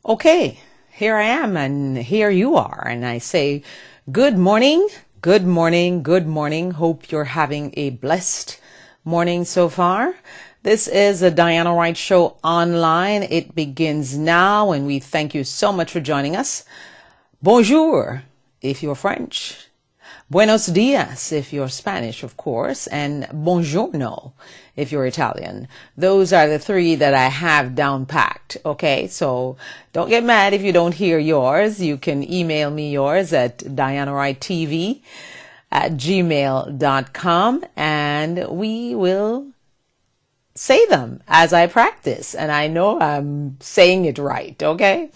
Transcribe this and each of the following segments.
Okay, here I am and here you are. And I say, good morning, good morning, good morning. Hope you're having a blessed morning so far. This is a Diana Wright Show online. It begins now and we thank you so much for joining us. Bonjour, if you're French. Buenos dias, if you're Spanish, of course, and buongiorno, if you're Italian. Those are the three that I have down packed, okay? So don't get mad if you don't hear yours. You can email me yours at dianawrighttv@gmail.com, and we will say them as I practice, and I know I'm saying it right, okay?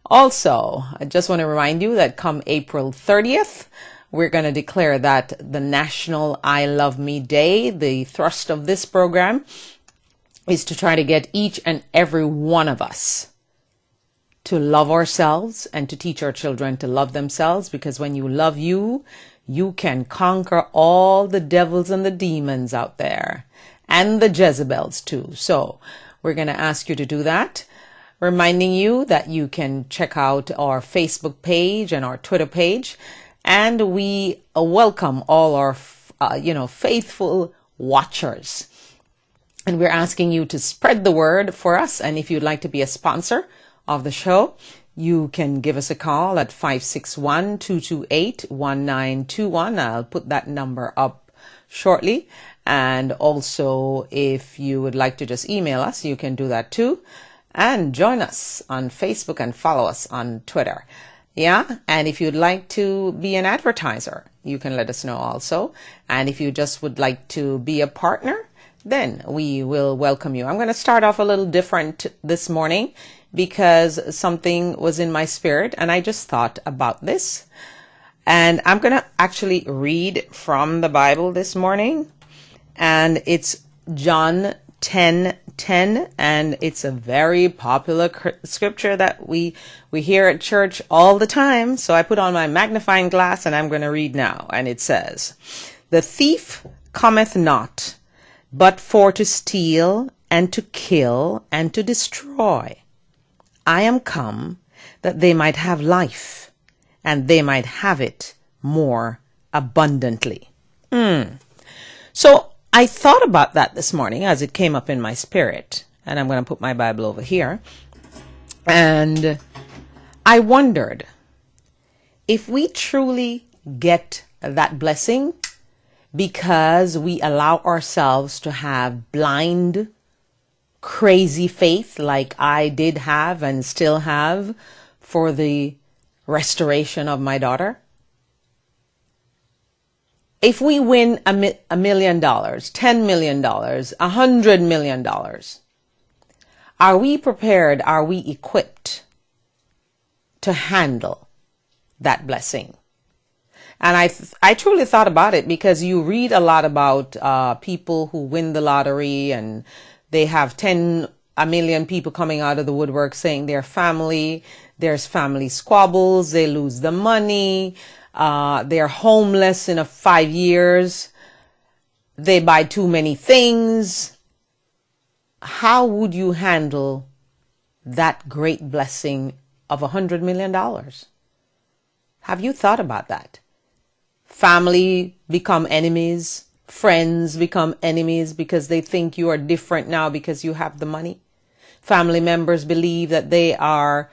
Also, I just want to remind you that come April 30th, we're going to declare that the National I Love Me Day. The thrust of this program is to try to get each and every one of us to love ourselves and to teach our children to love themselves, because when you love you, you can conquer all the devils and the demons out there and the Jezebels too. So we're going to ask you to do that. Reminding you that you can check out our Facebook page and our Twitter page. And we welcome all our, faithful watchers. And we're asking you to spread the word for us. And if you'd like to be a sponsor of the show, you can give us a call at 561-228-1921. I'll put that number up shortly. And also, if you would like to just email us, you can do that too. And join us on Facebook and follow us on Twitter. Yeah, and if you'd like to be an advertiser, you can let us know also. And if you just would like to be a partner, then we will welcome you. I'm going to start off a little different this morning because something was in my spirit and I just thought about this. And I'm going to actually read from the Bible this morning. And it's John 10:10, and it's a very popular scripture that we hear at church all the time. So I put on my magnifying glass and I'm going to read now. And it says, "The thief cometh not, but for to steal and to kill and to destroy. I am come that they might have life, and they might have it more abundantly." So I thought about that this morning as it came up in my spirit, and I'm going to put my Bible over here. And I wondered if we truly get that blessing because we allow ourselves to have blind, crazy faith like I did have and still have for the restoration of my daughter. If we win $1 million, $10 million, $100 million, are we prepared? Are we equipped to handle that blessing? And I truly thought about it because you read a lot about people who win the lottery and they have a million people coming out of the woodwork saying their family, there's family squabbles, they lose the money. They're homeless in 5 years. They buy too many things. How would you handle that great blessing of $100 million? Have you thought about that? Family become enemies. Friends become enemies because they think you are different now because you have the money. Family members believe that they are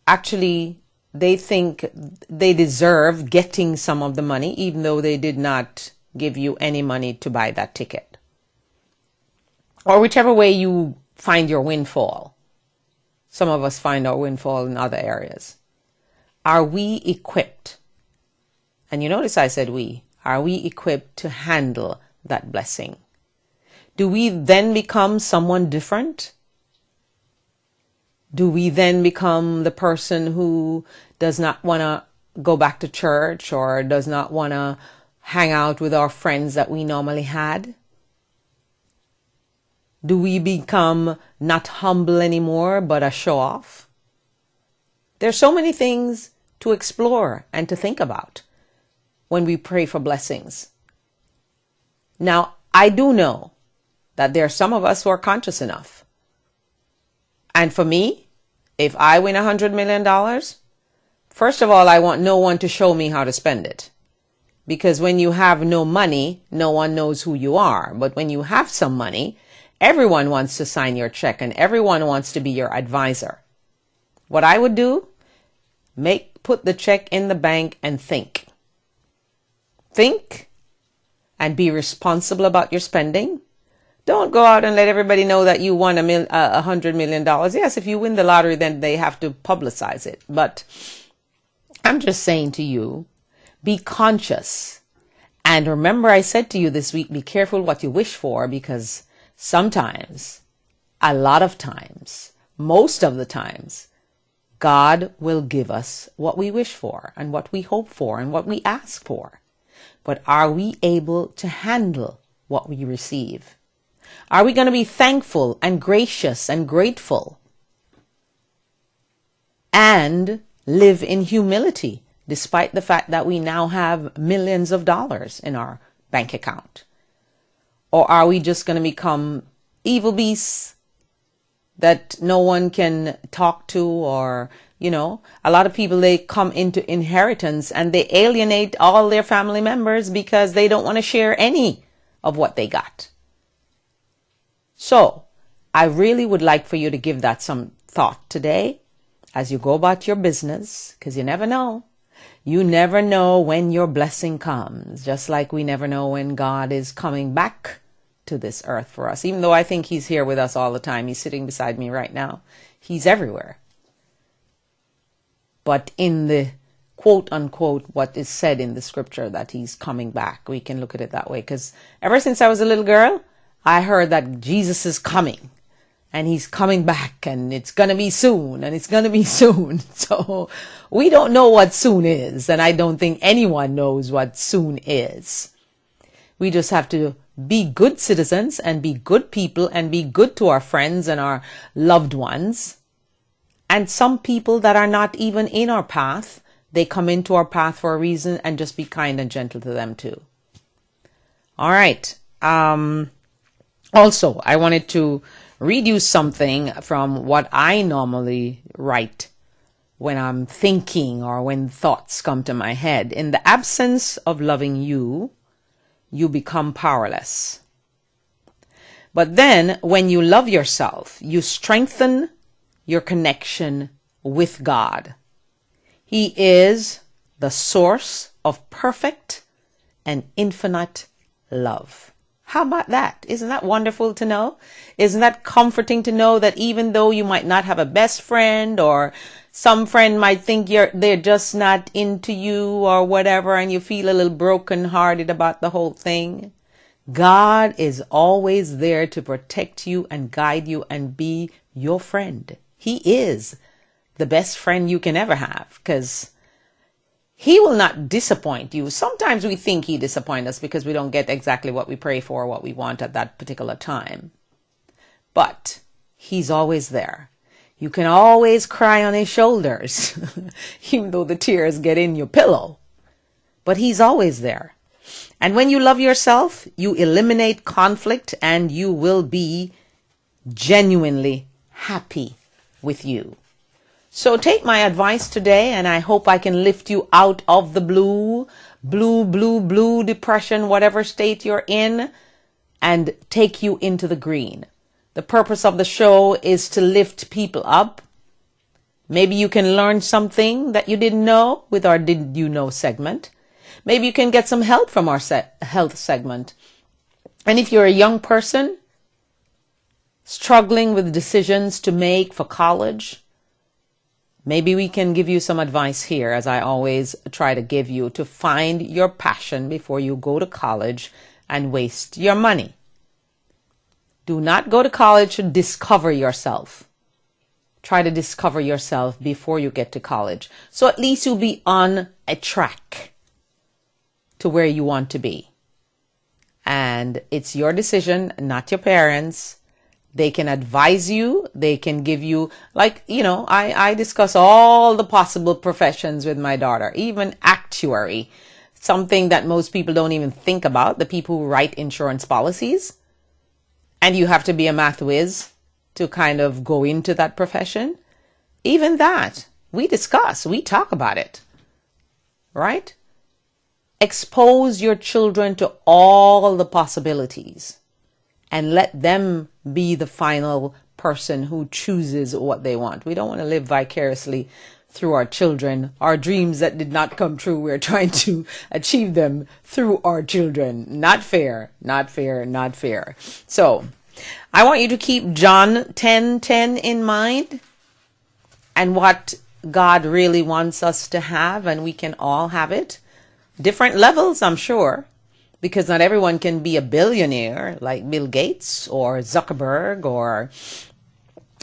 actually... they think they deserve getting some of the money, even though they did not give you any money to buy that ticket. Or whichever way you find your windfall. Some of us find our windfall in other areas. Are we equipped? And you notice I said we. Are we equipped to handle that blessing? Do we then become someone different? Do we then become the person who does not want to go back to church or does not want to hang out with our friends that we normally had? Do we become not humble anymore, but a show-off? There's so many things to explore and to think about when we pray for blessings. Now, I do know that there are some of us who are conscious enough. And for me, If I win $100 million, first of all, I want no one to show me how to spend it. Because when you have no money, no one knows who you are. But when you have some money, everyone wants to sign your check and everyone wants to be your advisor. What I would do, put the check in the bank and think. Think and be responsible about your spending. Don't go out and let everybody know that you won $100 million. Yes, if you win the lottery, then they have to publicize it. But I'm just saying to you, be conscious. And remember, I said to you this week, be careful what you wish for, because sometimes, a lot of times, most of the times, God will give us what we wish for and what we hope for and what we ask for. But are we able to handle what we receive? Are we going to be thankful and gracious and grateful and live in humility despite the fact that we now have millions of dollars in our bank account? Or are we just going to become evil beasts that no one can talk to? Or, a lot of people, they come into inheritance and they alienate all their family members because they don't want to share any of what they got. So I really would like for you to give that some thought today as you go about your business, because you never know. You never know when your blessing comes, just like we never know when God is coming back to this earth for us. Even though I think he's here with us all the time. He's sitting beside me right now. He's everywhere. But in the quote unquote, what is said in the scripture that he's coming back, we can look at it that way. Because ever since I was a little girl, I heard that Jesus is coming and he's coming back and it's going to be soon and it's going to be soon. So we don't know what soon is. And I don't think anyone knows what soon is. We just have to be good citizens and be good people and be good to our friends and our loved ones. And some people that are not even in our path, they come into our path for a reason, and just be kind and gentle to them too. All right. Also, I wanted to read you something from what I normally write when I'm thinking or when thoughts come to my head. In the absence of loving you, you become powerless. But then when you love yourself, you strengthen your connection with God. He is the source of perfect and infinite love. How about that? Isn't that wonderful to know? Isn't that comforting to know that even though you might not have a best friend, or some friend might think they're just not into you or whatever, and you feel a little brokenhearted about the whole thing, God is always there to protect you and guide you and be your friend. He is the best friend you can ever have, because he will not disappoint you. Sometimes we think he disappoints us because we don't get exactly what we pray for or what we want at that particular time. But he's always there. You can always cry on his shoulders, even though the tears get in your pillow. But he's always there. And when you love yourself, you eliminate conflict and you will be genuinely happy with you. So take my advice today, and I hope I can lift you out of the blue depression, whatever state you're in, and take you into the green. The purpose of the show is to lift people up. Maybe you can learn something that you didn't know with our Did You Know segment. Maybe you can get some help from our health segment. And if you're a young person struggling with decisions to make for college, maybe we can give you some advice here, as I always try to give you, to find your passion before you go to college and waste your money. Do not go to college to discover yourself. Try to discover yourself before you get to college. So at least you'll be on a track to where you want to be. And it's your decision, not your parents'. They can advise you. They can give you, I discuss all the possible professions with my daughter, even actuary, something that most people don't even think about, the people who write insurance policies. And you have to be a math whiz to kind of go into that profession. Even that, we discuss, we talk about it, right? Expose your children to all the possibilities and let them be the final person who chooses what they want. We don't want to live vicariously through our children. Our dreams that did not come true, we're trying to achieve them through our children. Not fair, not fair, not fair. So I want you to keep John 10:10 in mind and what God really wants us to have, and we can all have it. Different levels, I'm sure, because not everyone can be a billionaire like Bill Gates or Zuckerberg or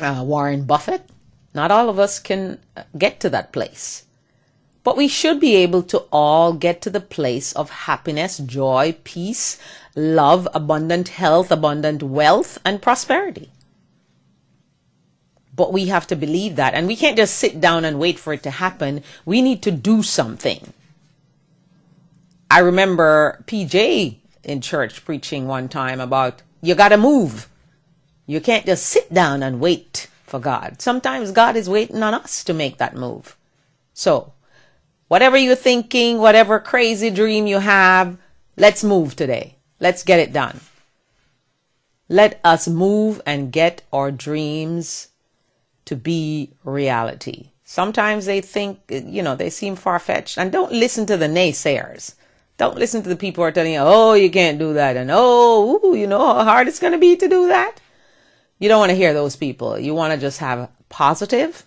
Warren Buffett. Not all of us can get to that place. But we should be able to all get to the place of happiness, joy, peace, love, abundant health, abundant wealth, and prosperity. But we have to believe that. And we can't just sit down and wait for it to happen. We need to do something. I remember PJ in church preaching one time about you got to move. You can't just sit down and wait for God. Sometimes God is waiting on us to make that move. So whatever you're thinking, whatever crazy dream you have, let's move today. Let's get it done. Let us move and get our dreams to be reality. Sometimes they think, they seem far-fetched. And don't listen to the naysayers. Don't listen to the people who are telling you, oh, you can't do that. And how hard it's going to be to do that. You don't want to hear those people. You want to just have positive,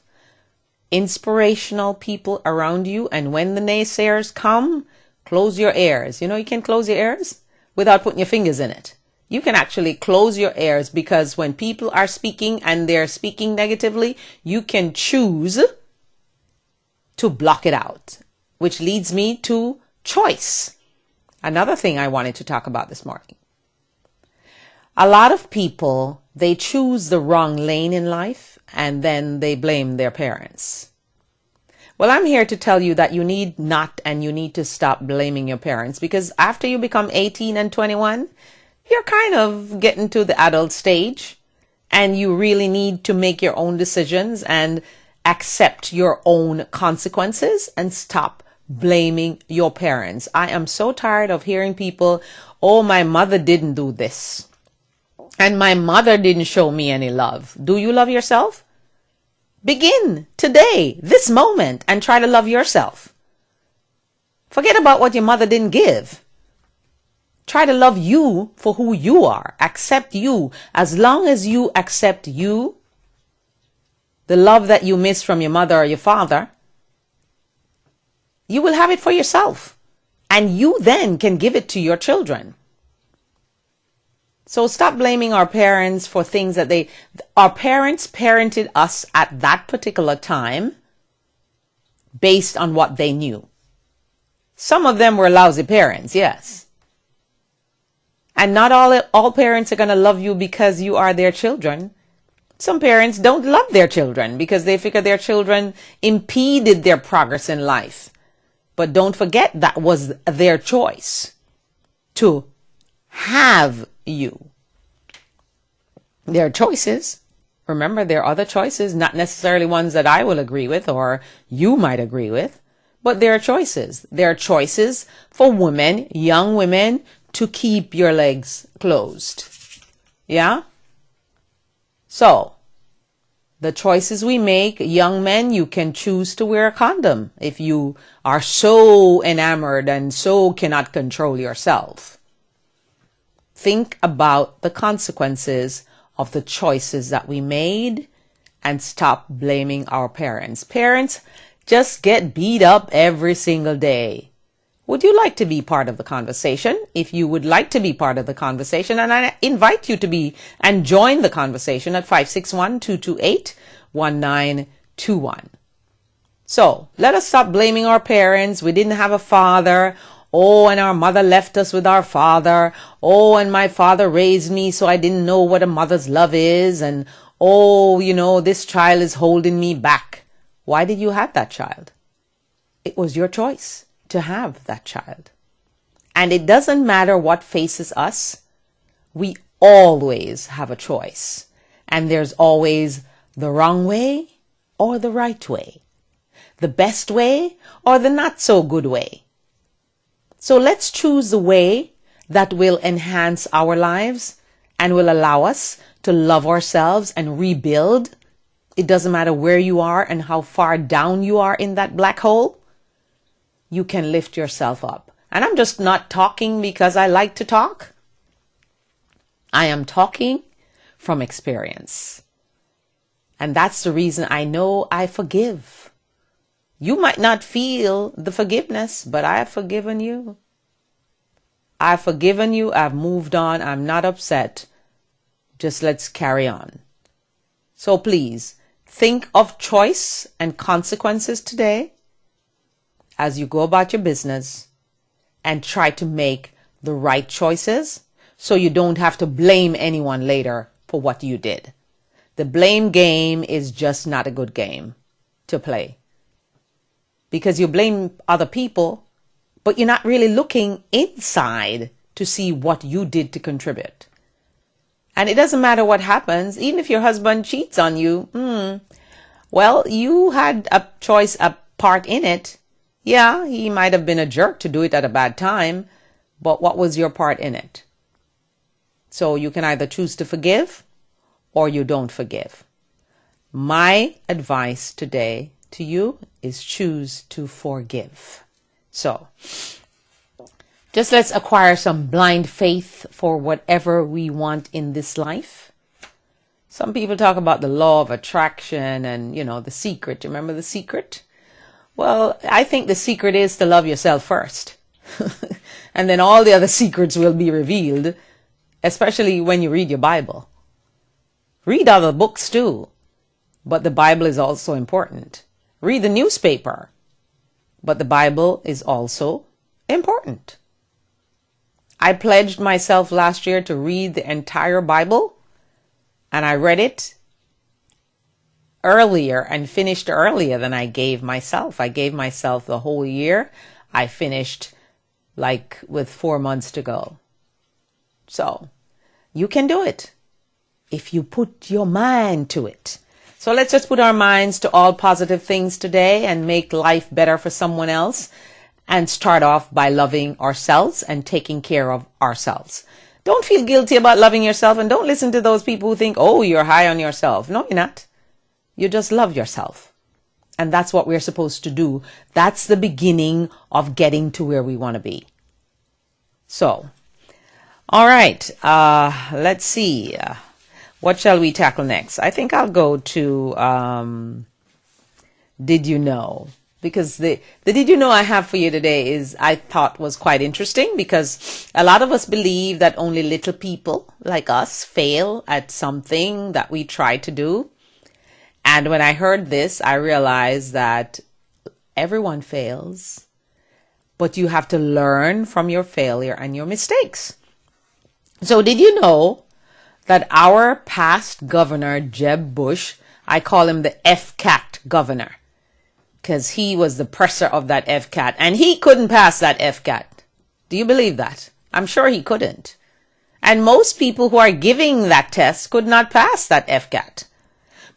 inspirational people around you. And when the naysayers come, close your ears. You can close your ears without putting your fingers in it. You can actually close your ears, because when people are speaking and they're speaking negatively, you can choose to block it out, which leads me to choice. Another thing I wanted to talk about this morning. A lot of people, they choose the wrong lane in life and then they blame their parents. Well, I'm here to tell you that you need to stop blaming your parents, because after you become 18 and 21, you're kind of getting to the adult stage and you really need to make your own decisions and accept your own consequences and stop blaming your parents. I am so tired of hearing people, oh, my mother didn't do this. And my mother didn't show me any love. Do you love yourself? Begin today, this moment, and try to love yourself. Forget about what your mother didn't give. Try to love you for who you are. Accept you. As long as you accept you, the love that you miss from your mother or your father, you will have it for yourself. And you then can give it to your children. So stop blaming our parents for things that our parents parented us at that particular time based on what they knew. Some of them were lousy parents, yes. And not all parents are going to love you because you are their children. Some parents don't love their children because they figure their children impeded their progress in life. But don't forget, that was their choice to have you. Their choices. Remember, there are other choices, not necessarily ones that I will agree with or you might agree with, but there are choices. There are choices for women, young women, to keep your legs closed. Yeah? So, the choices we make, young men, you can choose to wear a condom if you are so enamored and so cannot control yourself. Think about the consequences of the choices that we made and stop blaming our parents. Parents just get beat up every single day. Would you like to be part of the conversation? If you would like to be part of the conversation, and I invite you to be and join the conversation at 561-228-1921. So let us stop blaming our parents. We didn't have a father. Oh, and our mother left us with our father. Oh, and my father raised me, so I didn't know what a mother's love is. And oh, this child is holding me back. Why did you have that child? It was your choice to have that child. And it doesn't matter what faces us. We always have a choice. And there's always the wrong way or the right way? The best way or the not so good way? So let's choose the way that will enhance our lives and will allow us to love ourselves and rebuild. It doesn't matter where you are and how far down you are in that black hole. You can lift yourself up. And I'm just not talking because I like to talk. I am talking from experience. And that's the reason I know I forgive. You might not feel the forgiveness, but I have forgiven you. I've forgiven you. I've moved on. I'm not upset. Just let's carry on. So please think of choice and consequences today as you go about your business and try to make the right choices so you don't have to blame anyone later for what you did. The blame game is just not a good game to play because you blame other people, but you're not really looking inside to see what you did to contribute. And it doesn't matter what happens, even if your husband cheats on you. Well, you had a choice, a part in it. Yeah, he might have been a jerk to do it at a bad time, but what was your part in it? So you can either choose to forgive or you don't forgive. My advice today to you is choose to forgive. So just let's acquire some blind faith for whatever we want in this life. Some people talk about the law of attraction and, the secret. Remember the secret? Well, I think the secret is to love yourself first. And then all the other secrets will be revealed, especially when you read your Bible. Read other books too, but the Bible is also important. Read the newspaper, but the Bible is also important. I pledged myself last year to read the entire Bible, and I read it earlier and finished earlier than I gave myself. I gave myself the whole year. I finished with 4 months to go. So you can do it if you put your mind to it. So let's just put our minds to all positive things today and make life better for someone else and start off by loving ourselves and taking care of ourselves. Don't feel guilty about loving yourself and don't listen to those people who think, oh, you're high on yourself. No, you're not. You just love yourself. And that's what we're supposed to do. That's the beginning of getting to where we want to be. So, all right, let's see. What shall we tackle next? I think I'll go to Did You Know? Because the Did You Know I have for you today I thought was quite interesting because a lot of us believe that only little people like us fail at something that we try to do. And when I heard this, I realized that everyone fails, but you have to learn from your failure and your mistakes. So did you know that our past governor, Jeb Bush, I call him the FCAT governor because he was the presser of that FCAT and he couldn't pass that FCAT. Do you believe that? I'm sure he couldn't. And most people who are giving that test could not pass that FCAT.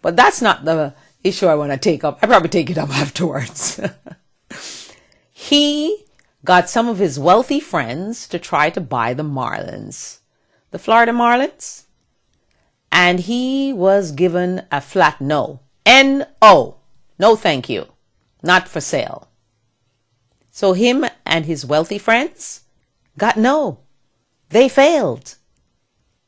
But that's not the issue I want to take up. I probably take it up afterwards. He got some of his wealthy friends to try to buy the Marlins, the Florida Marlins. And he was given a flat no. N-O. No, thank you. Not for sale. So him and his wealthy friends got no. They failed.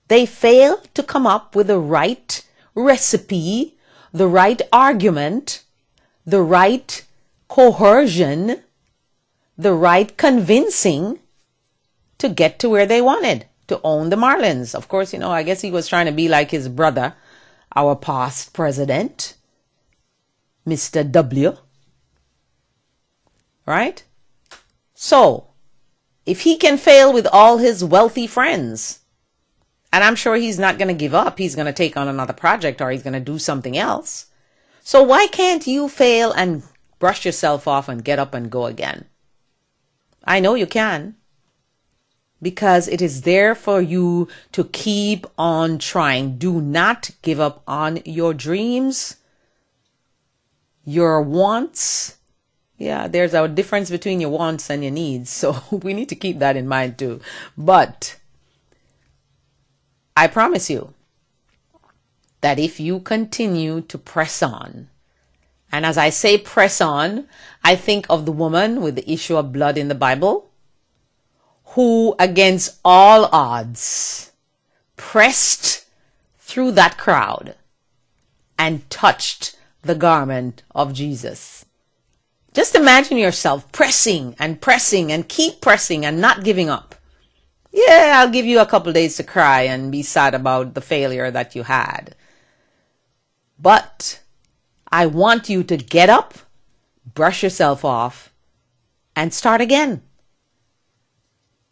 They failed to come up with the right recipe, the right argument, the right coercion, the right convincing to get to where they wanted, to own the Marlins. Of course, I guess he was trying to be like his brother, our past president, Mr. W. Right? So, if he can fail with all his wealthy friends, and I'm sure he's not going to give up, he's going to take on another project or he's going to do something else. So why can't you fail and brush yourself off and get up and go again? I know you can. Because it is there for you to keep on trying. Do not give up on your dreams. your wants. Yeah, there's a difference between your wants and your needs. So we need to keep that in mind too. But I promise you that if you continue to press on, and as I say press on, I think of the woman with the issue of blood in the Bible, who against all odds pressed through that crowd and touched the garment of Jesus. Just imagine yourself pressing and pressing and keep pressing and not giving up. Yeah, I'll give you a couple days to cry and be sad about the failure that you had. But I want you to get up, brush yourself off, and start again.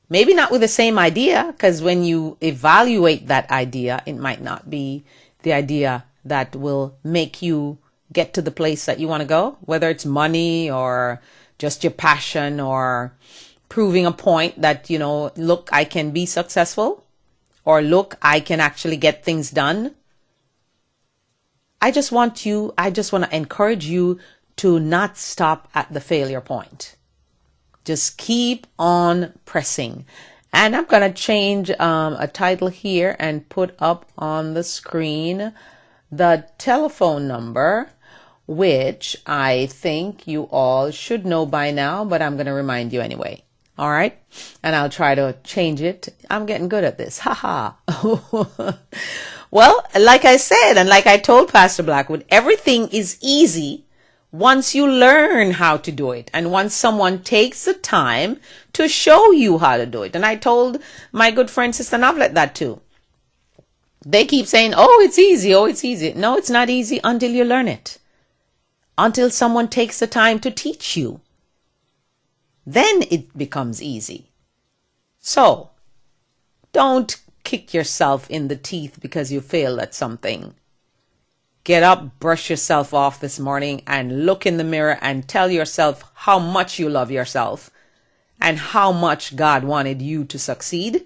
Maybe not with the same idea, because when you evaluate that idea, it might not be the idea that will make you get to the place that you want to go, whether it's money or just your passion or proving a point that, look, I can be successful, or look, I can actually get things done. I just want to encourage you to not stop at the failure point. Just keep on pressing. And I'm going to change a title here and put up on the screen the telephone number, which I think you all should know by now, but I'm going to remind you anyway. All right. And I'll try to change it. I'm getting good at this. Haha. Well, like I said, and like I told Pastor Blackwood, everything is easy once you learn how to do it. And once someone takes the time to show you how to do it. And I told my good friend, Sister Novlet, that too. They keep saying, oh, it's easy. Oh, it's easy. No, it's not easy until you learn it. Until someone takes the time to teach you. Then it becomes easy. So, don't kick yourself in the teeth because you failed at something. Get up, brush yourself off this morning and look in the mirror and tell yourself how much you love yourself and how much God wanted you to succeed,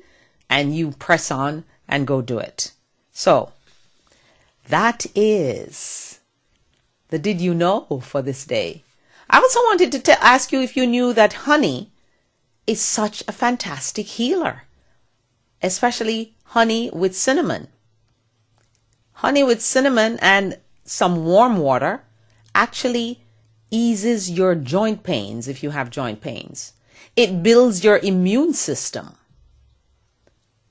and you press on and go do it. So, that is the Did You Know for this day. I also wanted to ask you if you knew that honey is such a fantastic healer, especially honey with cinnamon. Honey with cinnamon and some warm water actually eases your joint pains if you have joint pains. It builds your immune system.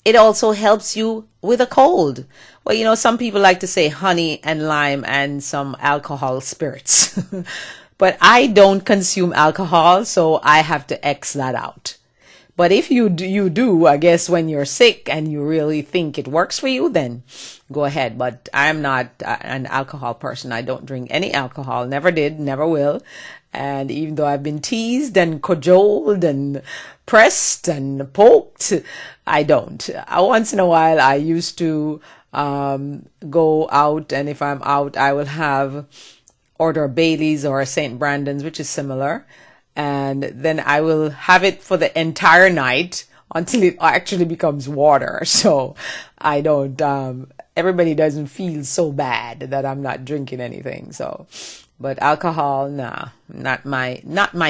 It also helps you with a cold. Well, some people like to say honey and lime and some alcohol spirits. But I don't consume alcohol, so I have to X that out. But if you do, I guess when you're sick and you really think it works for you, then go ahead. But I'm not an alcohol person. I don't drink any alcohol. Never did, never will. And even though I've been teased and cajoled and pressed and poked, I don't. Once in a while, I used to go out, and if I'm out, I will order a Bailey's or a St. Brandon's, which is similar. And then I will have it for the entire night until it actually becomes water. So I don't, everybody doesn't feel so bad that I'm not drinking anything. So, but alcohol, nah, not my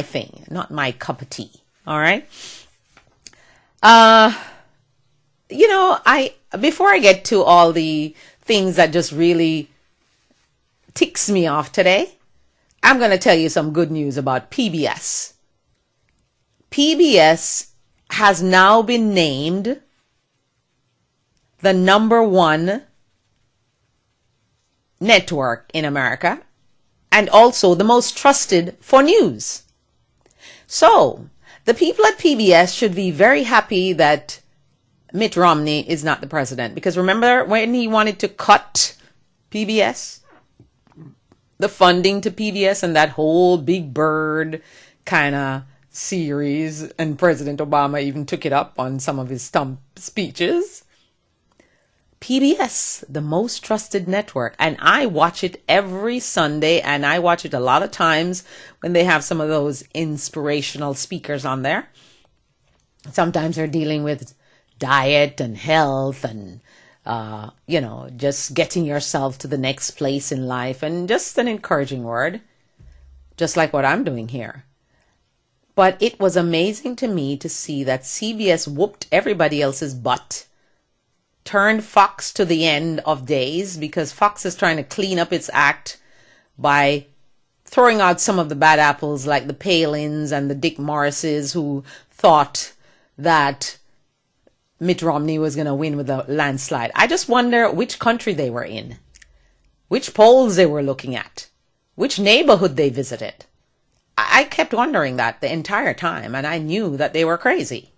thing, not my cup of tea. All right. Before I get to all the things that just really ticks me off today, I'm going to tell you some good news about PBS. PBS has now been named the #1 network in America and also the most trusted for news. So, the people at PBS should be very happy that Mitt Romney is not the president, because remember when he wanted to cut PBS? The funding to PBS and that whole Big Bird kind of series, and President Obama even took it up on some of his stump speeches. PBS, the most trusted network, and I watch it every Sunday, and I watch it a lot of times when they have some of those inspirational speakers on there. Sometimes they're dealing with diet and health and just getting yourself to the next place in life, and just an encouraging word. just like what I'm doing here. But it was amazing to me to see that CBS whooped everybody else's butt, turned Fox to the end of days, because Fox is trying to clean up its act by throwing out some of the bad apples like the Palins and the Dick Morrises, who thought that Mitt Romney was going to win with a landslide. I just wonder which country they were in, which polls they were looking at, which neighborhood they visited. I kept wondering that the entire time, and I knew that they were crazy.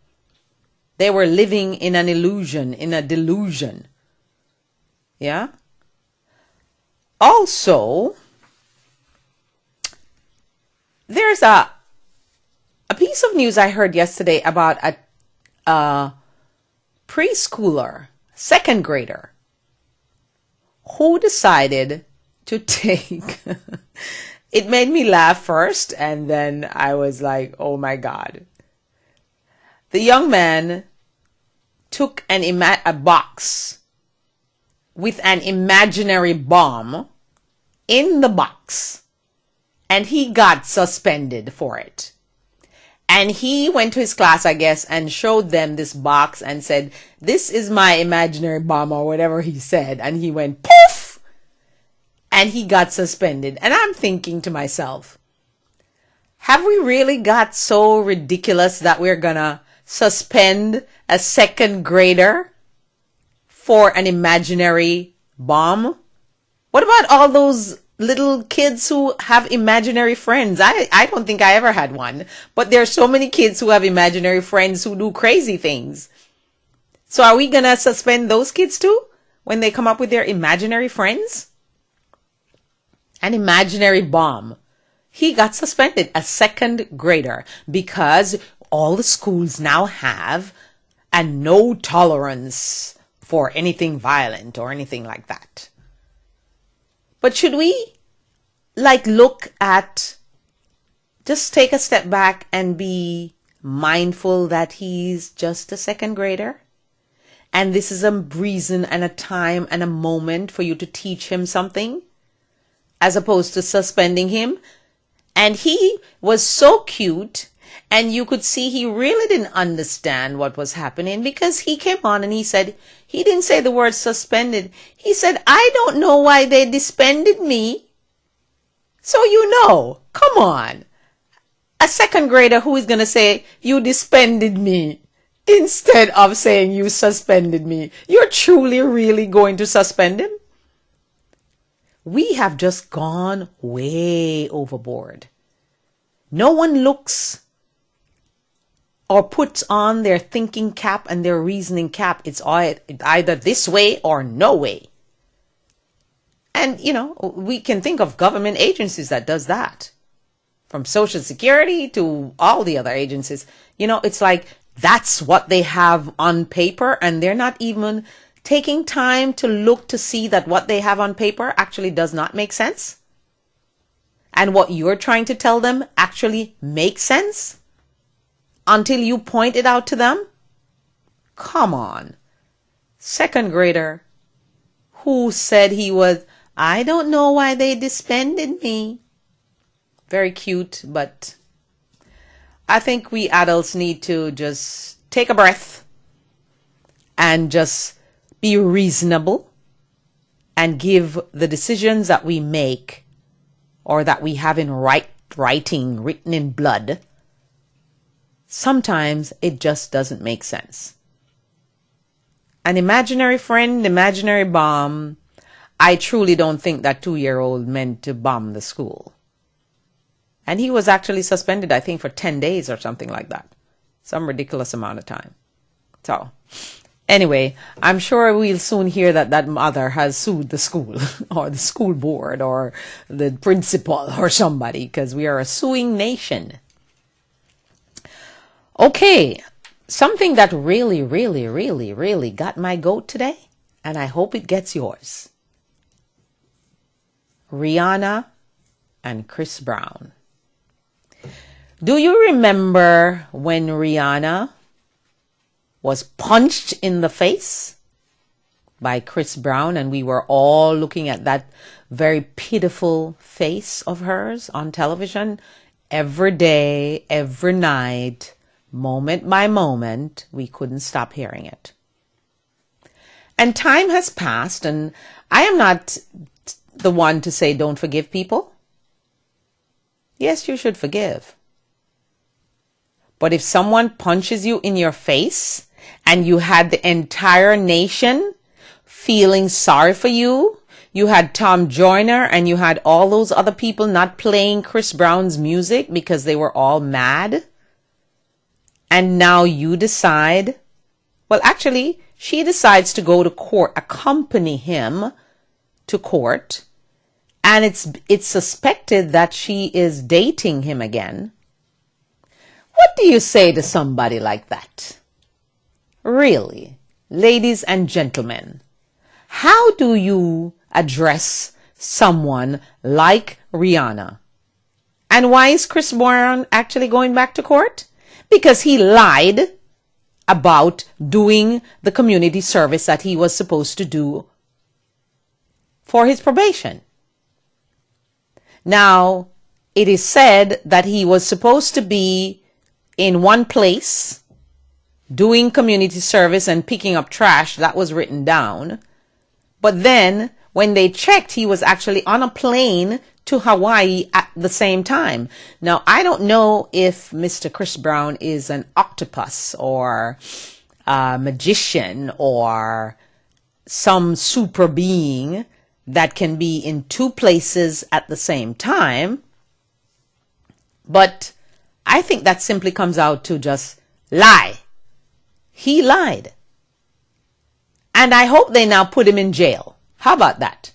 They were living in an illusion, in a delusion. Yeah? Also, there's a piece of news I heard yesterday about a preschooler, second grader, who decided to take... It made me laugh first, and then I was like, oh my God. The young man took a box with an imaginary bomb in the box, and he got suspended for it. And he went to his class, I guess, and showed them this box and said, "This is my imaginary bomb," or whatever he said. And he went poof! And he got suspended. And I'm thinking to myself, have we really got so ridiculous that we're gonna suspend a second grader for an imaginary bomb? What about all those little kids who have imaginary friends? I don't think I ever had one, but there are so many kids who have imaginary friends who do crazy things. So are we gonna suspend those kids too when they come up with their imaginary friends? An imaginary bomb. He got suspended, a second grader, because all the schools now have a no tolerance for anything violent or anything like that. But should we look at, just take a step back and be mindful that he's just a second grader? And this is a reason and a time and a moment for you to teach him something, as opposed to suspending him. And he was so cute, and you could see he really didn't understand what was happening, because he came on and he said, he didn't say the word suspended. He said, "I don't know why they disbanded me." So come on. A second grader who is going to say, "You disbanded me," instead of saying, "You suspended me." You're truly, really going to suspend him? We have just gone way overboard. No one looks or puts on their thinking cap and their reasoning cap. It's either this way or no way. And, we can think of government agencies that does that. From Social Security to all the other agencies. It's like that's what they have on paper, and they're not even taking time to look to see that what they have on paper actually does not make sense. And what you're trying to tell them actually makes sense until you point it out to them. Come on. Second grader who said he was, "I don't know why they disbanded me." Very cute, but I think we adults need to just take a breath and just be reasonable and give the decisions that we make or that we have in writing, written in blood. Sometimes it just doesn't make sense. An imaginary friend, imaginary bomb. I truly don't think that 2-year-old meant to bomb the school. And he was actually suspended, I think, for 10 days or something like that. Some ridiculous amount of time. So, anyway, I'm sure we'll soon hear that mother has sued the school or the school board or the principal or somebody, because we are a suing nation. Okay, something that really, really, really, really got my goat today, and I hope it gets yours. Rihanna and Chris Brown. Do you remember when Rihanna was punched in the face by Chris Brown, and we were all looking at that very pitiful face of hers on television every day, every night, moment by moment. We couldn't stop hearing it. And time has passed, and I am not the one to say don't forgive people. Yes, you should forgive. But if someone punches you in your face and you had the entire nation feeling sorry for you, you had Tom Joyner and you had all those other people not playing Chris Brown's music because they were all mad, and now you decide, well, actually, she decides to go to court, accompany him to court, and it's suspected that she is dating him again. What do you say to somebody like that? Really, ladies and gentlemen, how do you address someone like Rihanna? And why is Chris Brown actually going back to court? Because he lied about doing the community service that he was supposed to do for his probation. Now, it is said that he was supposed to be in one place doing community service and picking up trash. That was written down. But then when they checked, he was actually on a plane to Hawaii at the same time. Now, I don't know if Mr. Chris Brown is an octopus or a magician or some super being that can be in two places at the same time. But I think that simply comes out to just lie. He lied. And I hope they now put him in jail. How about that?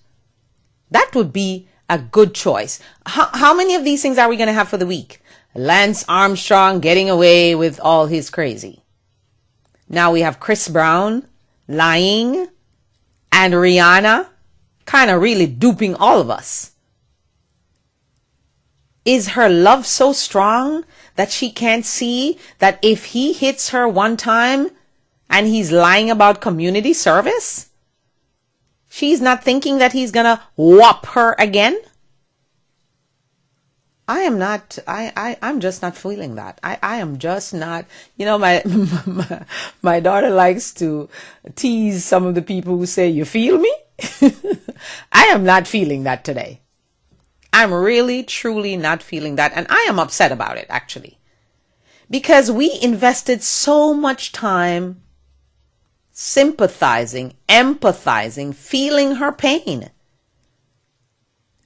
That would be a good choice. How many of these things are we going to have for the week? Lance Armstrong getting away with all his crazy. Now we have Chris Brown lying and Rihanna kind of really duping all of us. Is her love so strong that she can't see that if he hits her one time and he's lying about community service, she's not thinking that he's gonna whop her again? I'm just not feeling that. I am just not, my daughter likes to tease some of the people who say, you feel me? I am not feeling that today. I'm really, truly not feeling that. And I am upset about it, actually. Because we invested so much time sympathizing, empathizing, feeling her pain.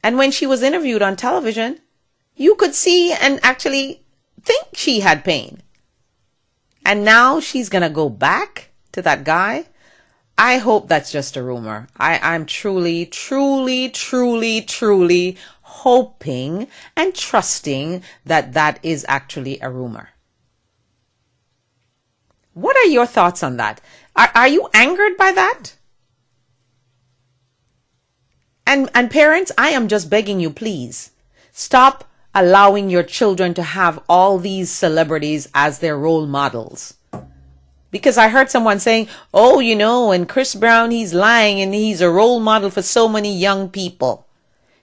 And when she was interviewed on television, you could see and actually think she had pain. And now she's going to go back to that guy. I hope that's just a rumor. I'm truly, truly, truly, truly hoping and trusting that that is actually a rumor. What are your thoughts on that? Are you angered by that? And parents, I am just begging you, please, stop allowing your children to have all these celebrities as their role models. Because I heard someone saying, oh, and Chris Brown, he's lying and he's a role model for so many young people.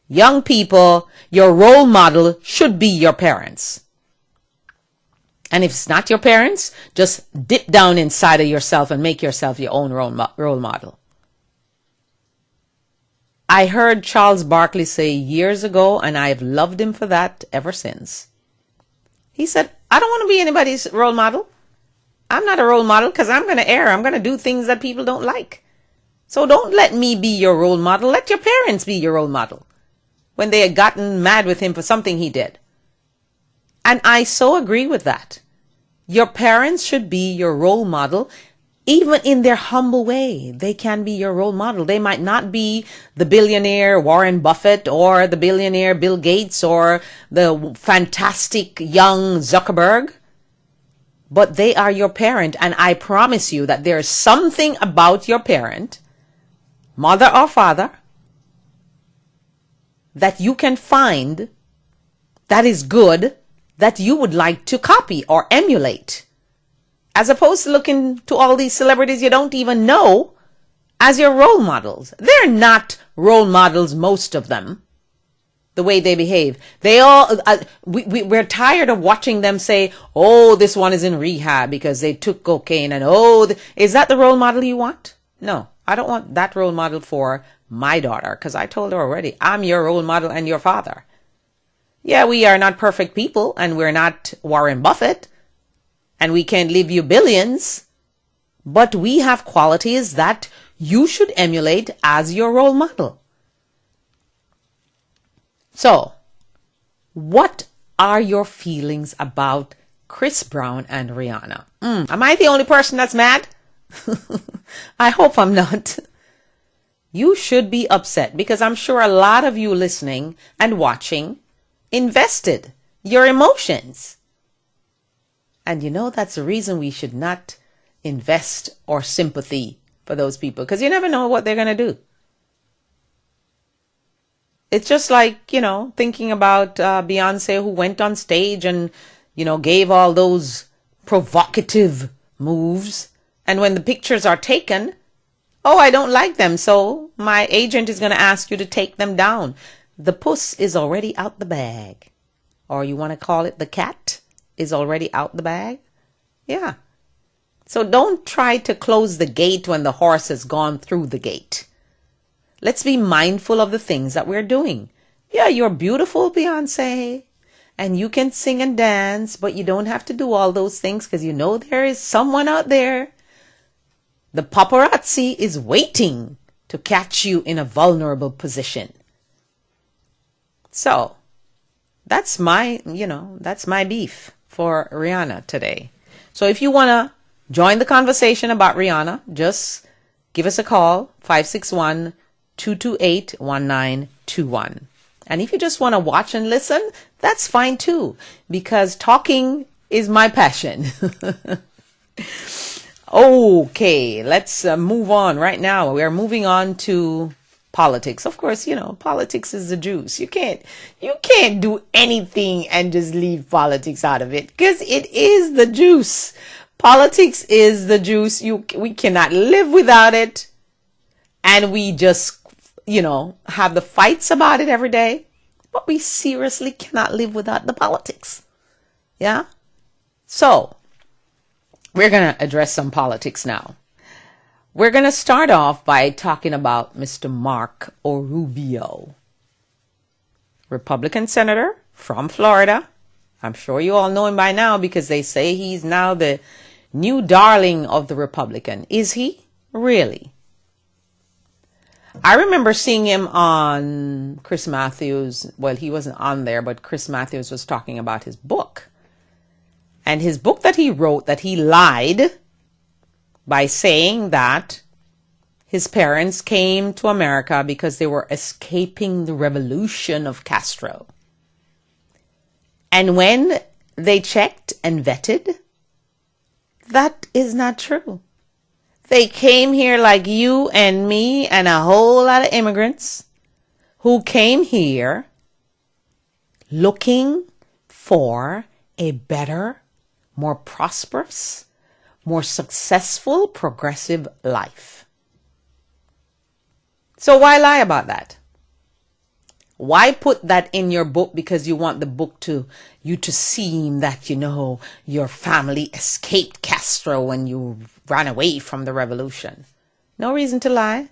Young people, your role model should be your parents. And if it's not your parents, just dip down inside of yourself and make yourself your own role model. I heard Charles Barkley say years ago, and I've loved him for that ever since. He said, I don't want to be anybody's role model. I'm not a role model because I'm going to err. I'm going to do things that people don't like. So don't let me be your role model. Let your parents be your role model. When they had gotten mad with him for something he did. And I so agree with that. Your parents should be your role model, even in their humble way. They can be your role model. They might not be the billionaire Warren Buffett or the billionaire Bill Gates or the fantastic young Zuckerberg, but they are your parent. And I promise you that there's something about your parent, mother or father, that you can find that is good, that you would like to copy or emulate. As opposed to looking to all these celebrities you don't even know as your role models. They're not role models, most of them, the way they behave. They all, we're tired of watching them say, oh, this one is in rehab because they took cocaine, and is that the role model you want? No, I don't want that role model for my daughter, because I told her already, I'm your role model and your father. Yeah, we are not perfect people, and we're not Warren Buffett, and we can't leave you billions, but we have qualities that you should emulate as your role model. So, what are your feelings about Chris Brown and Rihanna? Am I the only person that's mad? I hope I'm not. You should be upset, because I'm sure a lot of you listening and watching invested your emotions. And you know, that's the reason we should not invest our sympathy for those people, because you never know what they're going to do. It's just like, thinking about Beyonce, who went on stage and, gave all those provocative moves. And when the pictures are taken, oh, I don't like them, so my agent is going to ask you to take them down. The puss is already out the bag. Or you want to call it the cat is already out the bag. Yeah. So don't try to close the gate when the horse has gone through the gate. Let's be mindful of the things that we're doing. Yeah, you're beautiful, Beyonce, and you can sing and dance, but you don't have to do all those things, because you know there is someone out there. The paparazzi is waiting to catch you in a vulnerable position. So that's my beef for Rihanna today. So if you want to join the conversation about Rihanna, just give us a call, 561-228-1921. And if you just want to watch and listen, that's fine too, because talking is my passion. Okay, let's move on right now. We are moving on to politics. Of course, politics is the juice. You can't do anything and just leave politics out of it, because it is the juice. Politics is the juice. We cannot live without it. And we just, have the fights about it every day. But we seriously cannot live without the politics. Yeah? So, we're going to address some politics now. We're going to start off by talking about Mr. Marco Rubio, Republican senator from Florida. I'm sure you all know him by now, because they say he's now the new darling of the Republican. Is he? Really? I remember seeing him on Chris Matthews. Well, he wasn't on there, but Chris Matthews was talking about his book. And his book that he wrote, that he lied by saying that his parents came to America because they were escaping the revolution of Castro. And when they checked and vetted, that is not true. They came here like you and me and a whole lot of immigrants who came here looking for a better, more prosperous, more successful, progressive life. So why lie about that? Why put that in your book because you want the book to seem that, your family escaped Castro when you ran away from the revolution? No reason to lie.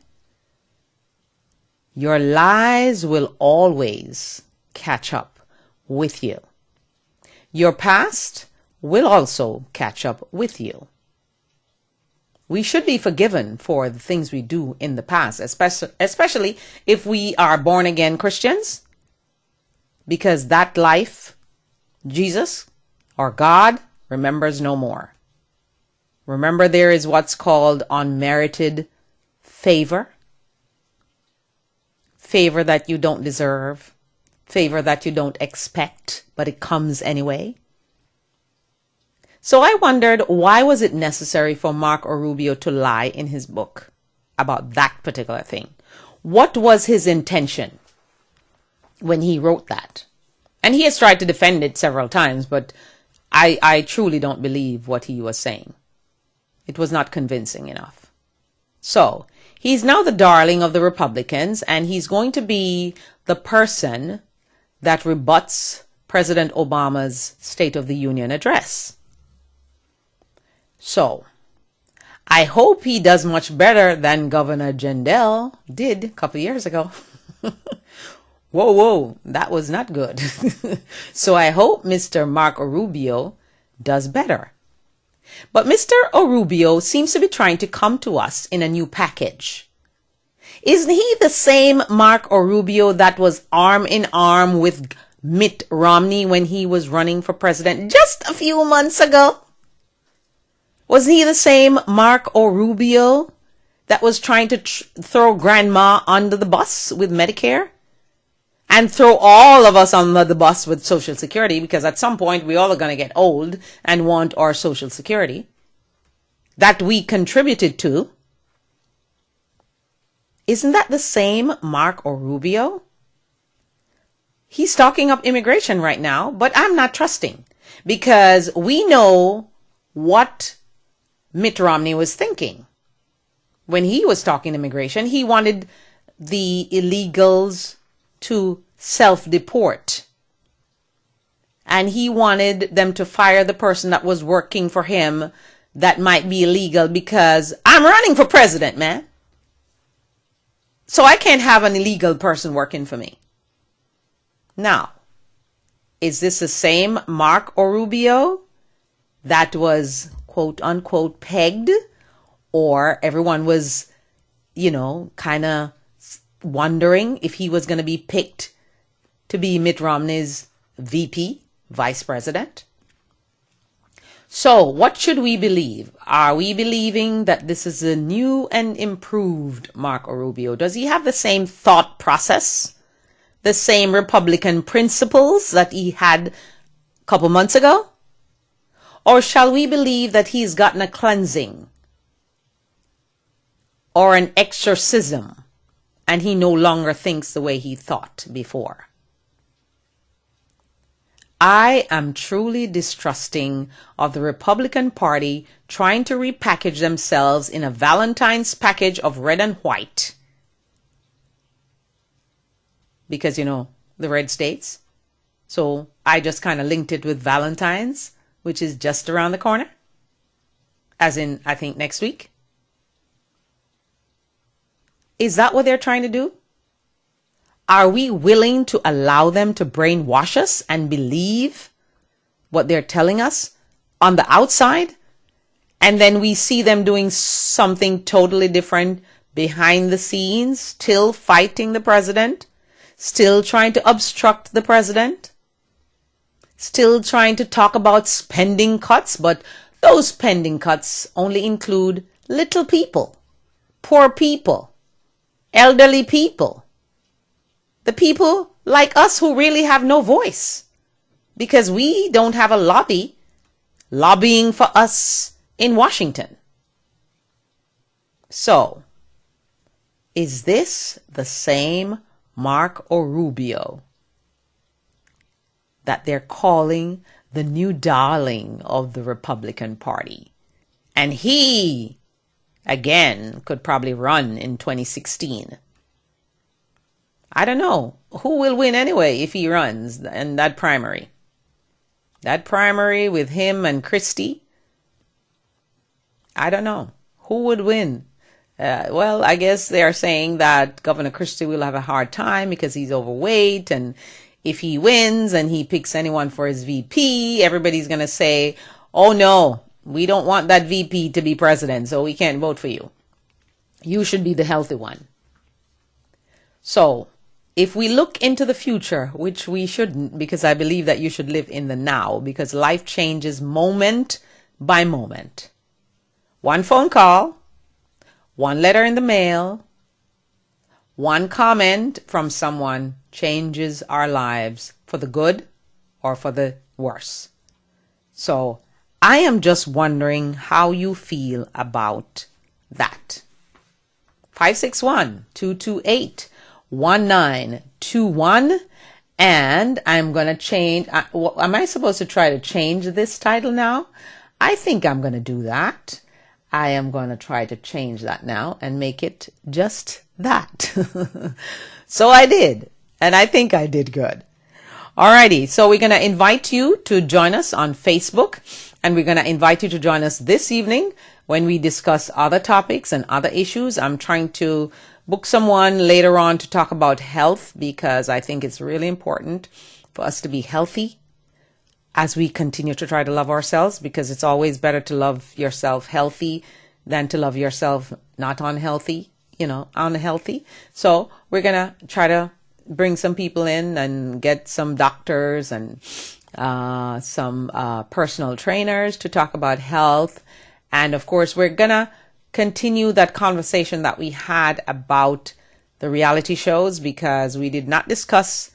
Your lies will always catch up with you. Your past will also catch up with you. We should be forgiven for the things we do in the past, especially if we are born again Christians, because that life, Jesus or God, remembers no more. Remember, there is what's called unmerited favor. Favor that you don't deserve. Favor that you don't expect, but it comes anyway. So I wondered, why was it necessary for Marco Rubio to lie in his book about that particular thing? What was his intention when he wrote that? And he has tried to defend it several times, but I truly don't believe what he was saying. It was not convincing enough. So He's now the darling of the Republicans, and he's going to be the person that rebuts President Obama's State of the Union address. So, I hope he does much better than Governor Jindal did a couple years ago. Whoa, that was not good. So I hope Mr. Marco Rubio does better. But Mr. Rubio seems to be trying to come to us in a new package. Isn't he the same Marco Rubio that was arm in arm with Mitt Romney when he was running for president just a few months ago? Was he the same Marco Rubio that was trying to throw grandma under the bus with Medicare? And throw all of us under the bus with Social Security, because at some point we all are going to get old and want our Social Security that we contributed to. Isn't that the same Marco Rubio? He's talking up immigration right now, but I'm not trusting, because we know what Mitt Romney was thinking. When he was talking immigration, he wanted the illegals to self-deport. And he wanted them to fire the person that was working for him that might be illegal, because I'm running for president, man. So I can't have an illegal person working for me. Now, is this the same Marco Rubio that was quote unquote pegged, or everyone was, kind of wondering if he was going to be picked to be Mitt Romney's VP, vice president? So what should we believe? Are we believing that this is a new and improved Marco Rubio? Does he have the same thought process, the same Republican principles that he had a couple months ago? Or shall we believe that he's gotten a cleansing or an exorcism, and he no longer thinks the way he thought before? I am truly distrusting of the Republican Party trying to repackage themselves in a Valentine's package of red and white. Because, the red states. So I just kind of linked it with Valentine's, which is just around the corner. As in, I think next week. Is that what they're trying to do? Are we willing to allow them to brainwash us and believe what they're telling us on the outside? And then we see them doing something totally different behind the scenes, still fighting the president, still trying to obstruct the president, still trying to talk about spending cuts, but those spending cuts only include little people, poor people, elderly people. The people like us who really have no voice, because we don't have a lobby lobbying for us in Washington. So, is this the same Marco Rubio that they're calling the new darling of the Republican Party? And he, again, could probably run in 2016. I don't know. Who will win anyway if he runs in that primary? That primary with him and Christie? I don't know. Who would win? Well, I guess they are saying that Governor Christie will have a hard time because he's overweight, and if he wins and he picks anyone for his VP, everybody's going to say, oh no, we don't want that VP to be president, so we can't vote for you. You should be the healthy one. So, if we look into the future, which we shouldn't, because I believe that you should live in the now, because life changes moment by moment. One phone call, one letter in the mail, one comment from someone changes our lives for the good or for the worse. So I am just wondering how you feel about that. 561-228-1921. And I'm going to change. Am I supposed to try to change this title now? I think I'm going to do that. I am going to try to change that now and make it just that. So I did, and I think I did good. Alrighty, so we're going to invite you to join us on Facebook, and we're going to invite you to join us this evening when we discuss other topics and other issues. I'm trying to book someone later on to talk about health, because I think it's really important for us to be healthy as we continue to try to love ourselves, because it's always better to love yourself healthy than to love yourself not unhealthy, unhealthy. So we're going to try to bring some people in and get some doctors and some personal trainers to talk about health. And of course, we're going to continue that conversation that we had about the reality shows, because we did not discuss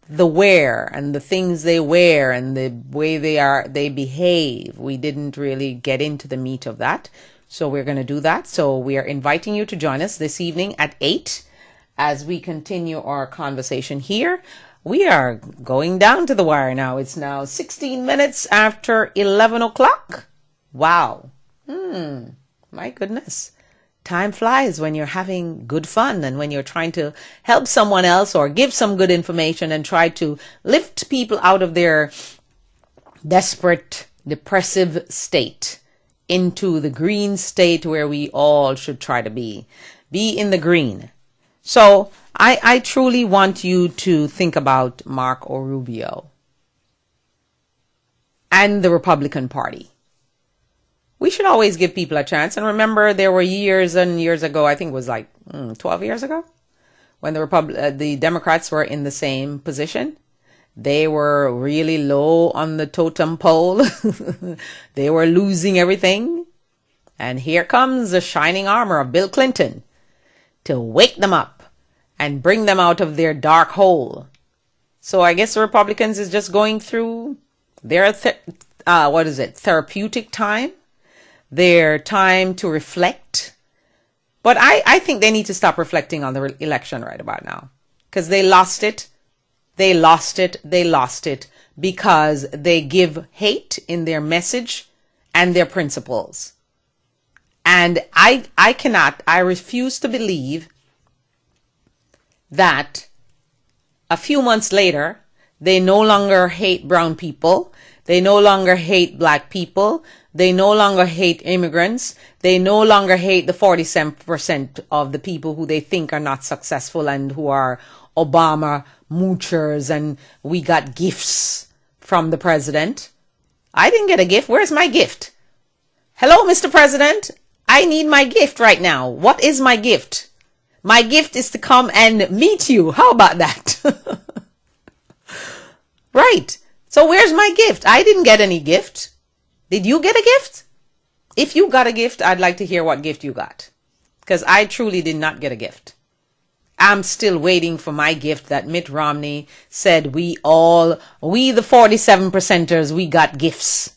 the wear and the things they wear and the way they behave. We didn't really get into the meat of that. So we're going to do that. So we are inviting you to join us this evening at 8 as we continue our conversation here. We are going down to the wire now. It's now 16 minutes after 11 o'clock. Wow. My goodness. Time flies when you're having good fun and when you're trying to help someone else or give some good information and try to lift people out of their desperate, depressive state into the green state where we all should try to be. Be in the green. So I truly want you to think about Marco Rubio and the Republican Party. We should always give people a chance. And remember, there were years and years ago, I think it was like 12 years ago, when the Democrats were in the same position. They were really low on the totem pole. They were losing everything. And here comes the shining armor of Bill Clinton to wake them up and bring them out of their dark hole. So I guess the Republicans is just going through their, therapeutic time. Their time to reflect. But I think they need to stop reflecting on the election right about now, because they lost it. They lost it because they give hate in their message and their principles. And I refuse to believe that a few months later, they no longer hate brown people. They no longer hate black people. They no longer hate immigrants. They no longer hate the 47% of the people who they think are not successful and who are Obama moochers and we got gifts from the president. I didn't get a gift. Where's my gift? Hello, Mr. President. I need my gift right now. What is my gift? My gift is to come and meet you. How about that? Right. So where's my gift? I didn't get any gift. Did you get a gift? If you got a gift, I'd like to hear what gift you got, because I truly did not get a gift. I'm still waiting for my gift that Mitt Romney said we the 47%ers, we got gifts.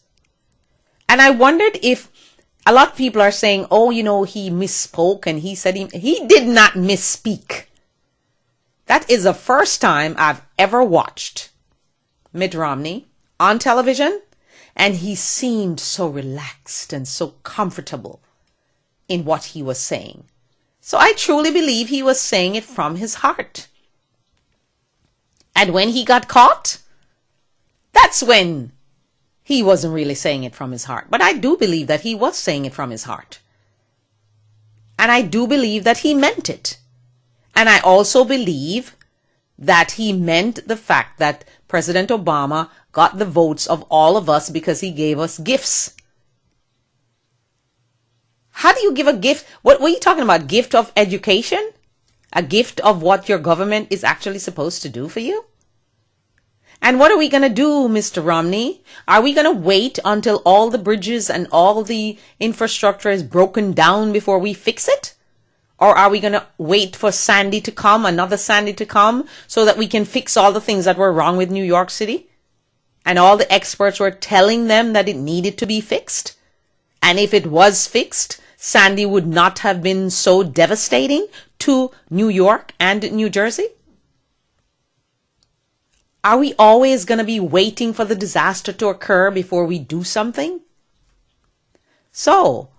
And I wondered if a lot of people are saying, oh, he misspoke and he said he did not misspeak. That is the first time I've ever watched Mitt Romney on television, and he seemed so relaxed and so comfortable in what he was saying. So I truly believe he was saying it from his heart. And when he got caught, that's when he wasn't really saying it from his heart. But I do believe that he was saying it from his heart. And I do believe that he meant it. And I also believe that he meant the fact that President Obama got the votes of all of us because he gave us gifts. How do you give a gift? What were you talking about? Gift of education? A gift of what your government is actually supposed to do for you? And what are we going to do, Mr. Romney? Are we going to wait until all the bridges and all the infrastructure is broken down before we fix it? Or are we going to wait for Sandy to come, another Sandy to come, so that we can fix all the things that were wrong with New York City? And all the experts were telling them that it needed to be fixed. And if it was fixed, Sandy would not have been so devastating to New York and New Jersey. Are we always going to be waiting for the disaster to occur before we do something? So,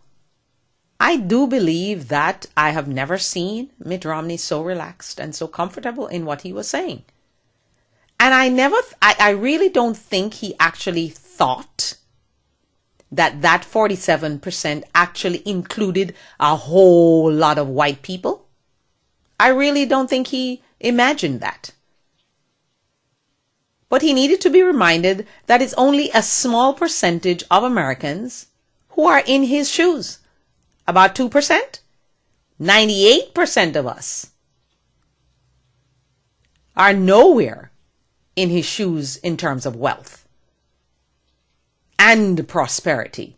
I do believe that I have never seen Mitt Romney so relaxed and so comfortable in what he was saying. And I really don't think he actually thought that 47% actually included a whole lot of white people. I really don't think he imagined that. But he needed to be reminded that it's only a small percentage of Americans who are in his shoes. About 2%. 98% of us are nowhere in his shoes in terms of wealth and prosperity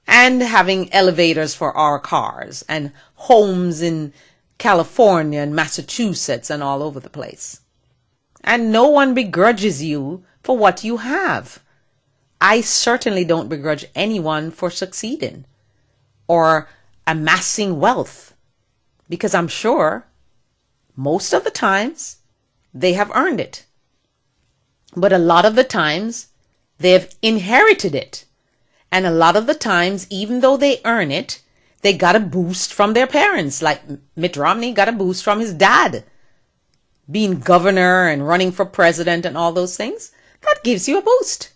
and having elevators for our cars and homes in California and Massachusetts and all over the place. And no one begrudges you for what you have. I certainly don't begrudge anyone for succeeding or amassing wealth, because I'm sure most of the times they have earned it. But a lot of the times they've inherited it. And a lot of the times, even though they earn it, they got a boost from their parents. Like Mitt Romney got a boost from his dad. Being governor and running for president and all those things, that gives you a boost.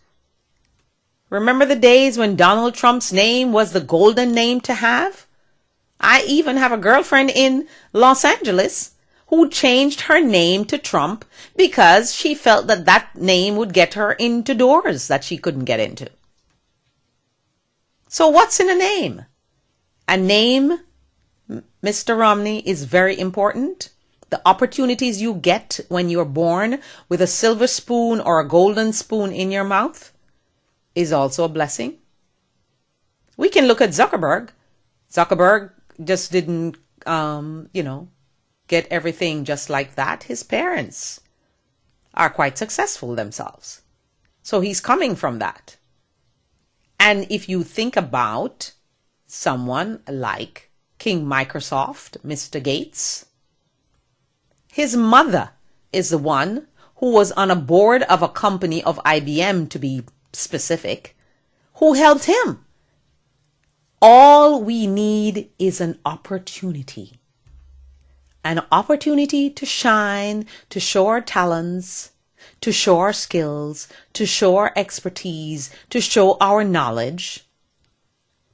Remember the days when Donald Trump's name was the golden name to have? I even have a girlfriend in Los Angeles who changed her name to Trump because she felt that that name would get her into doors that she couldn't get into. So what's in a name? A name, Mr. Romney, is very important. The opportunities you get when you're born with a silver spoon or a golden spoon in your mouth is also a blessing. We can look at Zuckerberg. Zuckerberg just didn't, get everything just like that. His parents are quite successful themselves. So he's coming from that. And if you think about someone like King Microsoft, Mr. Gates, his mother is the one who was on a board of a company of IBM, to be specific, who helped him. All we need is an opportunity. An opportunity to shine, to show our talents, to show our skills, to show our expertise, to show our knowledge.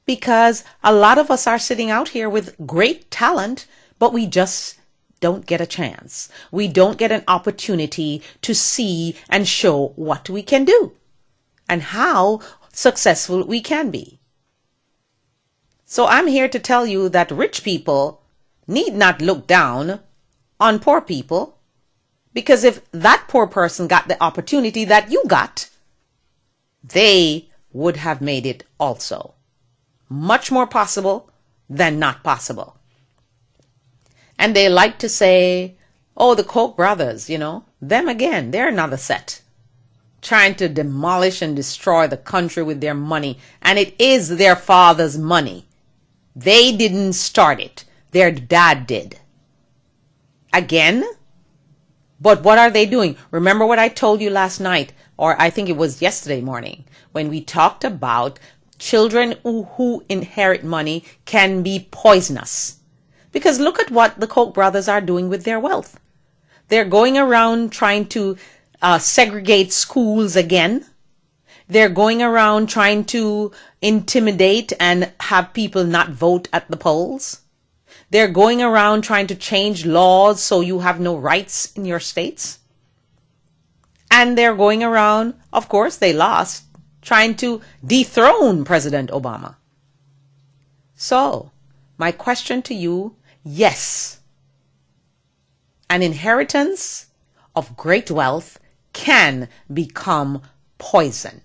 Because a lot of us are sitting out here with great talent, but we just don't get a chance. We don't get an opportunity to see and show what we can do and how successful we can be. So I'm here to tell you that rich people need not look down on poor people, because if that poor person got the opportunity that you got, they would have made it also. Much more possible than not possible. And they like to say, oh, the Koch brothers, them again, they're another set, trying to demolish and destroy the country with their money. And it is their father's money. They didn't start it. Their dad did. Again? But what are they doing? Remember what I told you last night, or I think it was yesterday morning, when we talked about children who inherit money can be poisonous. Because look at what the Koch brothers are doing with their wealth. They're going around trying to segregate schools again. They're going around trying to intimidate and have people not vote at the polls. They're going around trying to change laws so you have no rights in your states. And they're going around, of course they lost, trying to dethrone President Obama. So, my question to you, yes, an inheritance of great wealth can become poison.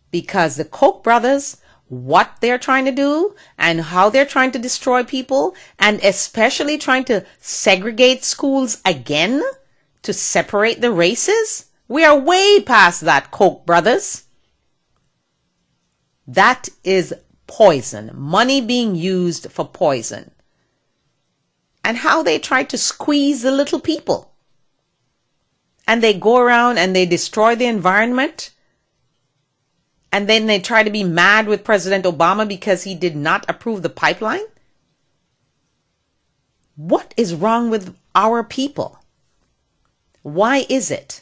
Because the Koch brothers, what they're trying to do and how they're trying to destroy people, and especially trying to segregate schools again to separate the races, we are way past that, Koch brothers. That is poison. Money being used for poison. And how they try to squeeze the little people. And they go around and they destroy the environment. And then they try to be mad with President Obama because he did not approve the pipeline? What is wrong with our people? Why is it?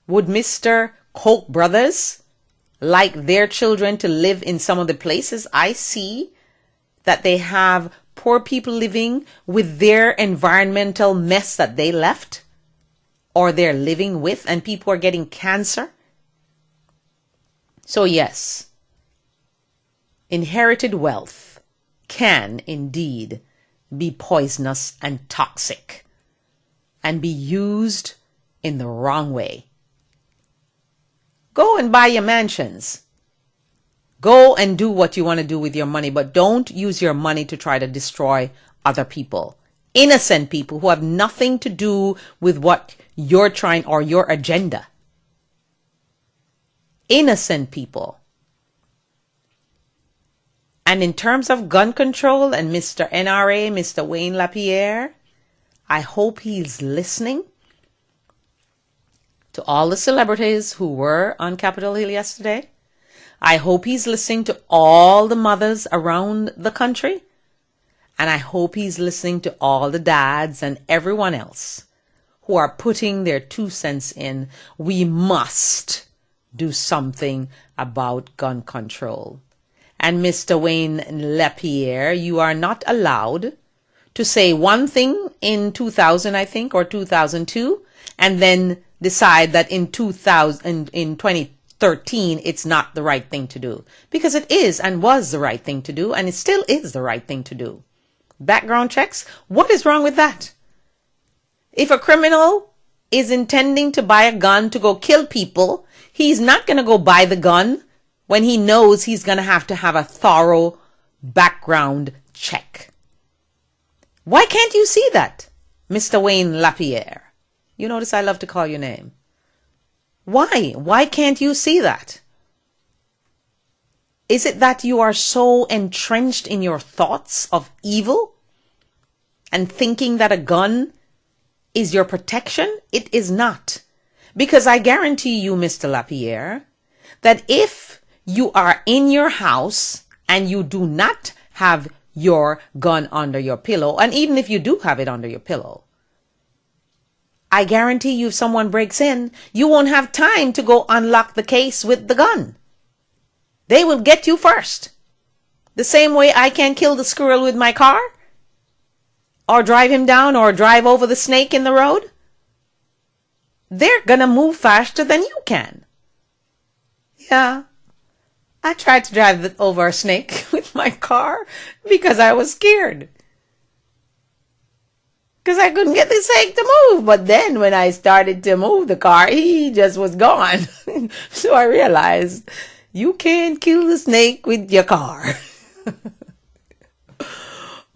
Would Mr. Koch brothers like their children to live in some of the places I see that they have poor people living with their environmental mess that they left or they're living with, and people are getting cancer? So yes, inherited wealth can indeed be poisonous and toxic and be used in the wrong way. Go and buy your mansions. Go and do what you want to do with your money, but don't use your money to try to destroy other people. Innocent people who have nothing to do with what you're trying or your agenda. Innocent people. And in terms of gun control and Mr. NRA, Mr. Wayne LaPierre, I hope he's listening to all the celebrities who were on Capitol Hill yesterday. I hope he's listening to all the mothers around the country. And I hope he's listening to all the dads and everyone else who are putting their 2 cents in. We must do something about gun control. And Mr. Wayne LaPierre, you are not allowed to say one thing in 2000, I think, or 2002, and then decide that in 2013 it's not the right thing to do, because it is and was the right thing to do, and it still is the right thing to do. Background checks, what is wrong with that? If a criminal is intending to buy a gun to go kill people, he's not going to go buy the gun when he knows he's going to have a thorough background check. Why can't you see that, Mr. Wayne LaPierre? You notice I love to call your name. Why? Why can't you see that? Is it that you are so entrenched in your thoughts of evil and thinking that a gun is your protection? It is not. Because I guarantee you, Mr. LaPierre, that if you are in your house and you do not have your gun under your pillow, and even if you do have it under your pillow, I guarantee you if someone breaks in, you won't have time to go unlock the case with the gun. They will get you first. The same way I can't kill the squirrel with my car, or drive him down, or drive over the snake in the road. They're gonna move faster than you can. Yeah, I tried to drive over a snake with my car because I was scared. Because I couldn't get the snake to move. But then when I started to move the car, he just was gone. So I realized you can't kill the snake with your car.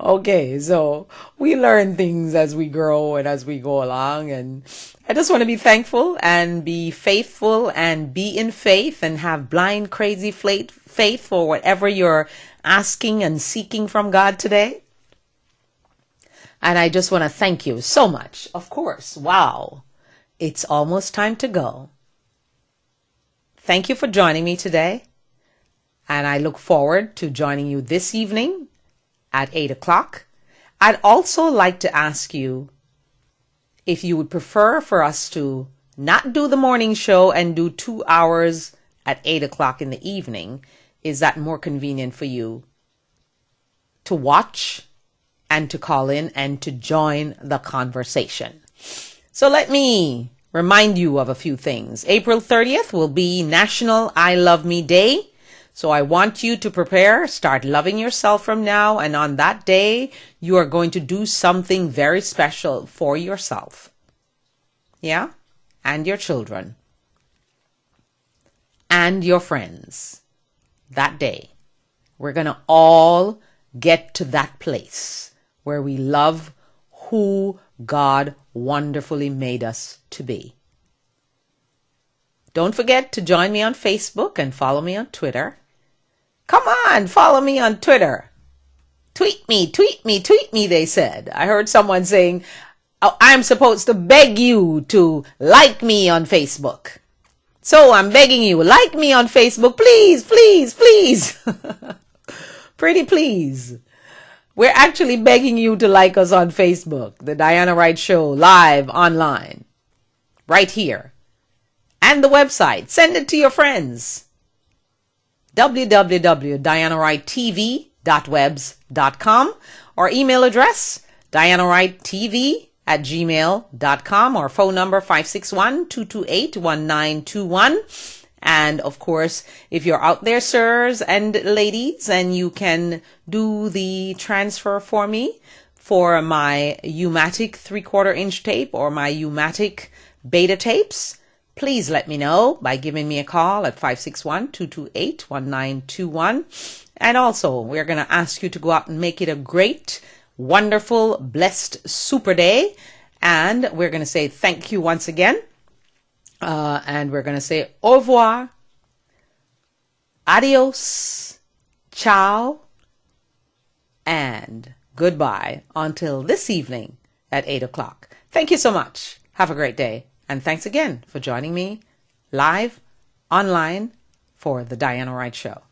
Okay, so we learn things as we grow and as we go along. And I just want to be thankful and be faithful and be in faith and have blind, crazy faith for whatever you're asking and seeking from God today. And I just want to thank you so much. Of course, wow, it's almost time to go. Thank you for joining me today. And I look forward to joining you this evening at 8 o'clock. I'd also like to ask you if you would prefer for us to not do the morning show and do 2 hours at 8 o'clock in the evening. Is that more convenient for you to watch and to call in and to join the conversation? So let me remind you of a few things. April 30th will be National I Love Me Day. So I want you to prepare, start loving yourself from now. And on that day, you are going to do something very special for yourself. Yeah? And your children. And your friends. That day, we're going to all get to that place where we love who God wonderfully made us to be. Don't forget to join me on Facebook and follow me on Twitter. Come on, follow me on Twitter. Tweet me, they said. I heard someone saying, oh, I'm supposed to beg you to like me on Facebook. So I'm begging you, like me on Facebook, please, please, please. Pretty please. We're actually begging you to like us on Facebook, The Diana Wright Show, live online, right here. And the website. Send it to your friends. www.dianawrighttv.webs.com or email address dianawrighttv@gmail.com or phone number 561-228-1921. And of course, if you're out there, sirs and ladies, and you can do the transfer for me for my U-matic 3/4 inch tape or my U-matic beta tapes, please let me know by giving me a call at 561-228-1921. And also, we're going to ask you to go out and make it a great, wonderful, blessed, super day. And we're going to say thank you once again. And we're going to say au revoir, adios, ciao, and goodbye until this evening at 8 o'clock. Thank you so much. Have a great day. And thanks again for joining me live online for The Diana Wright Show.